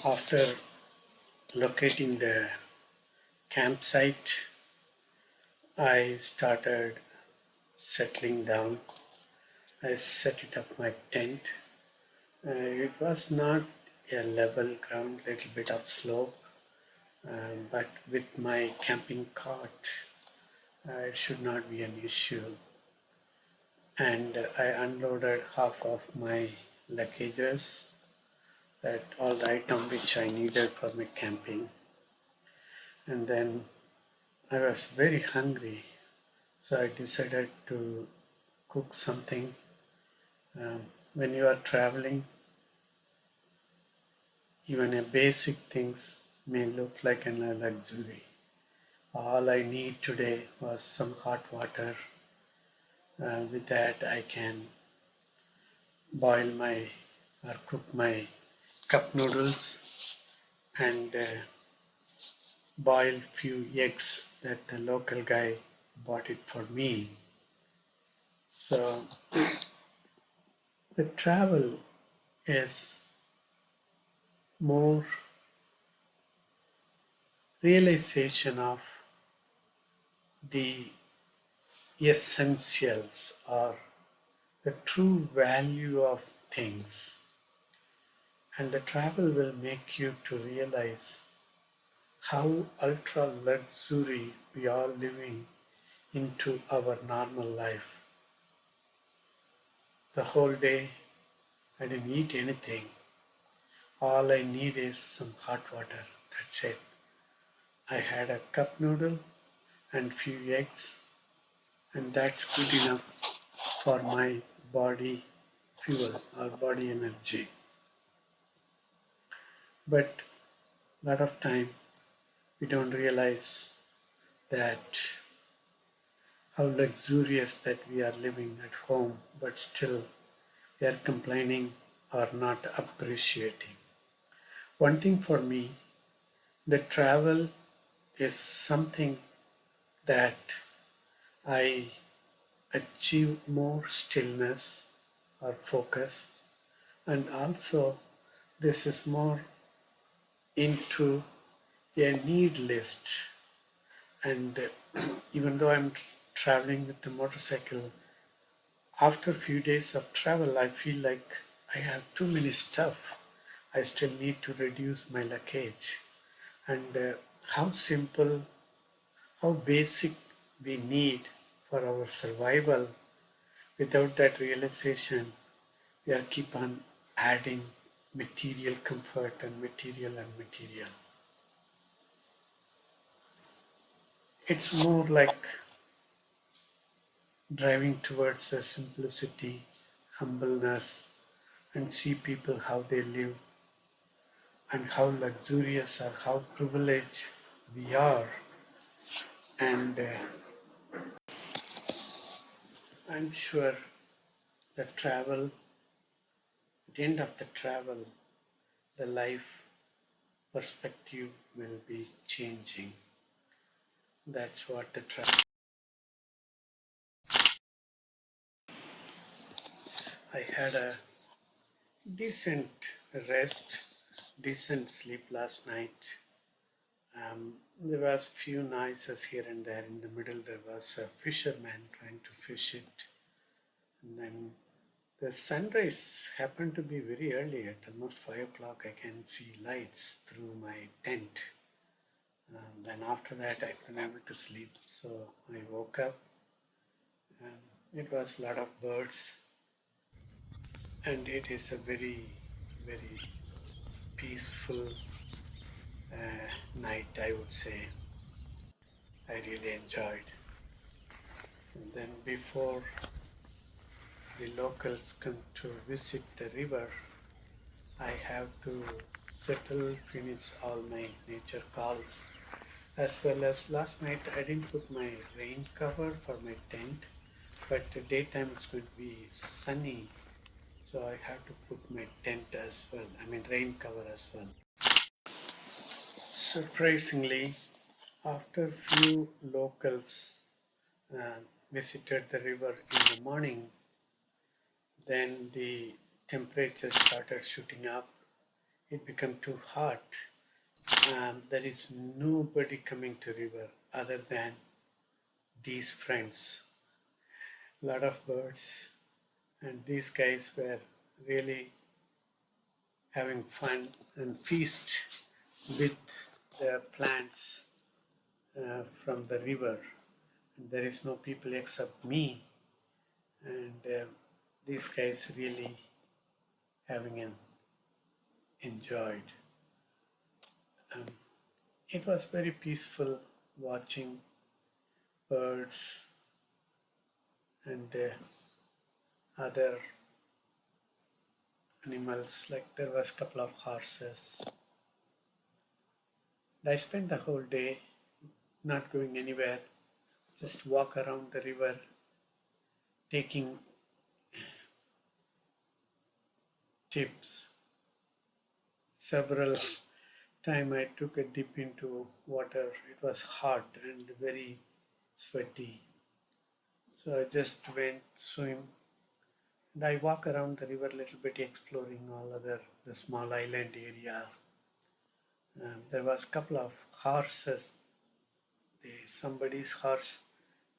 After locating the campsite, I started settling down. I set it up my tent. It was not a level ground, little bit of slope, but with my camping cart, it should not be an issue. And I unloaded half of my luggages, that all the item which I needed for my camping. And then I was very hungry, so I decided to cook something. When you are traveling, even a basic things may look like a luxury. All I need today was some hot water. With that, I can boil my or cook my cup noodles and boil few eggs that the local guy bought it for me. So the travel is more realization of the essentials or the true value of things, and the travel will make you to realize how ultra luxury we are living into our normal life. The whole day I didn't eat anything. All I need is some hot water. That's it. I had a cup noodle and few eggs, and that's good enough for my body fuel or body energy. But a lot of time we don't realize that how luxurious that we are living at home, but still we are complaining or not appreciating. One thing for me, the travel is something that I achieve more stillness or focus, and also this is more into a need list. And even though I'm traveling with the motorcycle, after a few days of travel, I feel like I have too many stuff. I still need to reduce my luggage. And how simple, how basic we need for our survival. Without that realization, we are keep on adding material comfort and material and material. It's more like driving towards the simplicity, humbleness, and see people how they live and how luxurious or how privileged we are. And I'm sure that travel, at the end of the travel, the life perspective will be changing. That's what the travel. I had a decent rest, decent sleep last night. There was few noises here and there. In the middle, there was a fisherman trying to fish it, and then the sunrise happened to be very early. At almost 5 o'clock, I can see lights through my tent. Then after that, I couldn't able to sleep, so I woke up. It was a lot of birds, and it is a very, very peaceful night, I would say. I really enjoyed. And then before the locals come to visit the river, I have to settle, finish all my nature calls. As well as last night, I didn't put my rain cover for my tent, but the daytime it's going to be sunny, so I have to put my tent as well. I mean, rain cover as well. Surprisingly, after few locals uh, visited the river in the morning, then the temperature started shooting up it become too hot. There is nobody coming to river other than these friends. Lot of birds, and these guys were really having fun and feast with the plants from the river. And there is no people except me, and these guys really having an enjoyed. Um, it was very peaceful watching birds and other animals. Like there was a couple of horses. And I spent the whole day not going anywhere, just walk around the river, taking tips. Several time I took a dip into water. It was hot and very sweaty. So I just went swim and I walk around the river a little bit exploring all other the small island area. There was a couple of horses. Somebody's horse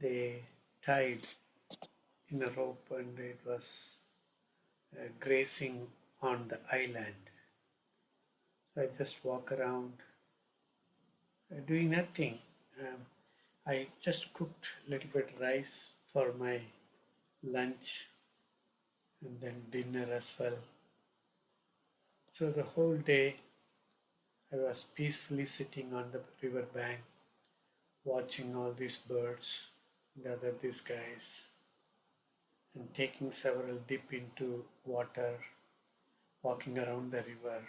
they tied in a rope and it was grazing on the island. So I just walk around doing nothing. Um, I just cooked a little bit rice for my lunch and then dinner as well. So the whole day I was peacefully sitting on the river bank, watching all these birds and other these guys, and taking several dip into water, walking around the river.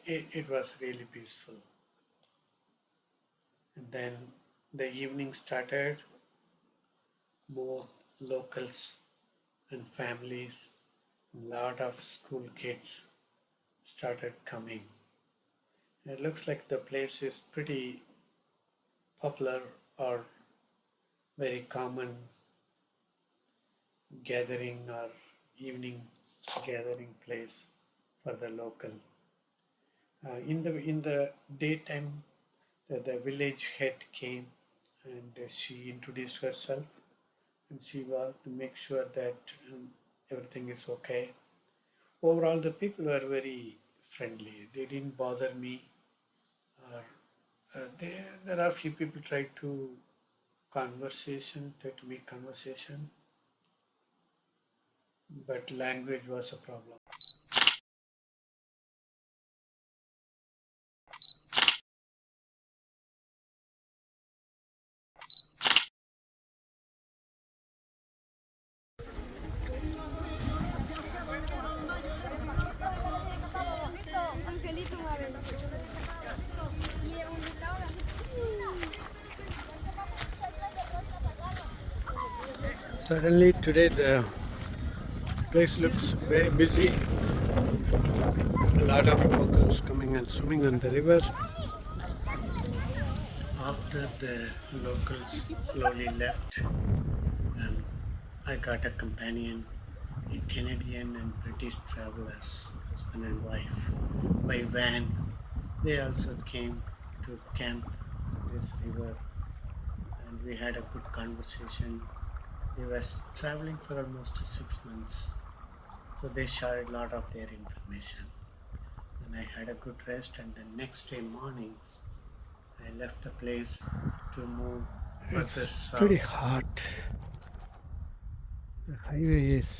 It was really peaceful. And then the evening started, more locals and families, a lot of school kids started coming. It looks like the place is pretty popular or very common gathering or evening gathering place for the local. In the daytime, the village head came and she introduced herself and she was to make sure that everything is okay. Overall, the people were very friendly. They didn't bother me. Or there are few people try to try to make conversation, but language was a problem. Suddenly today the place looks very busy. A lot of locals coming and swimming on the river. After the locals slowly left, I got a companion, a Canadian and British travelers, husband and wife, by van. They also came to camp at this river and we had a good conversation. They were traveling for almost 6 months, so they shared a lot of their information. And I had a good rest, and the next day morning, I left the place to move further south. Pretty hot. The highway is.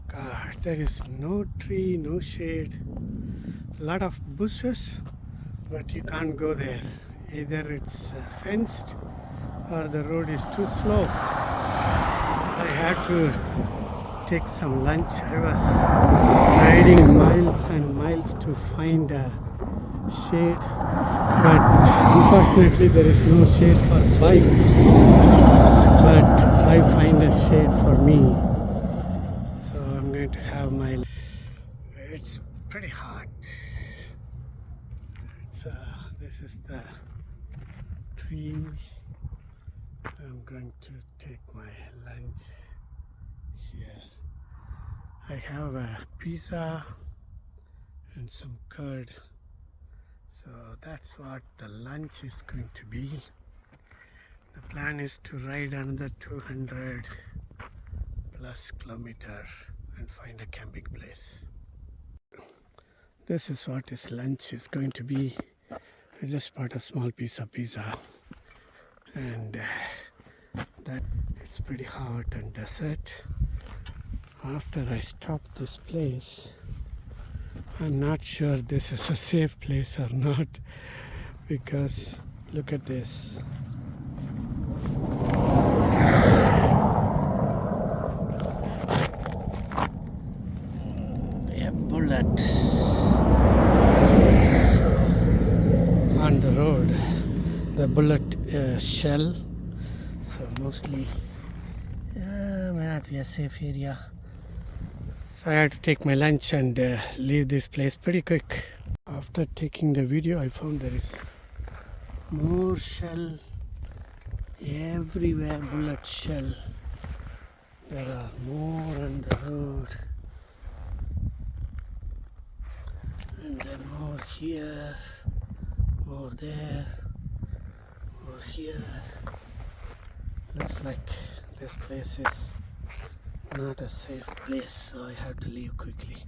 God, there is no tree, no shade. A lot of bushes, but you can't go there. Either it's fenced or the road is too slow. I had to take some lunch. I was riding miles and miles to find a shade, but unfortunately there is no shade for bike. But I find a shade for me, so I'm going to have my. It's pretty hot. This is the tree. I'm going to take my lunch here. I have a pizza and some curd. So that's what the lunch is going to be. The plan is to ride another 200 plus kilometer and find a camping place. This is what his lunch is going to be. I just bought a small piece of pizza, and that it's pretty hot and desert. After I stop this place, I'm not sure this is a safe place or not, because look at this. A bullet on the road. The bullet shell. So mostly may not be a safe area. So I had to take my lunch and leave this place pretty quick. After taking the video, I found there is more shell everywhere, bullet shell. There are more on the road, and then more here, more there, more here. Looks like this place is not a safe place, so I have to leave quickly.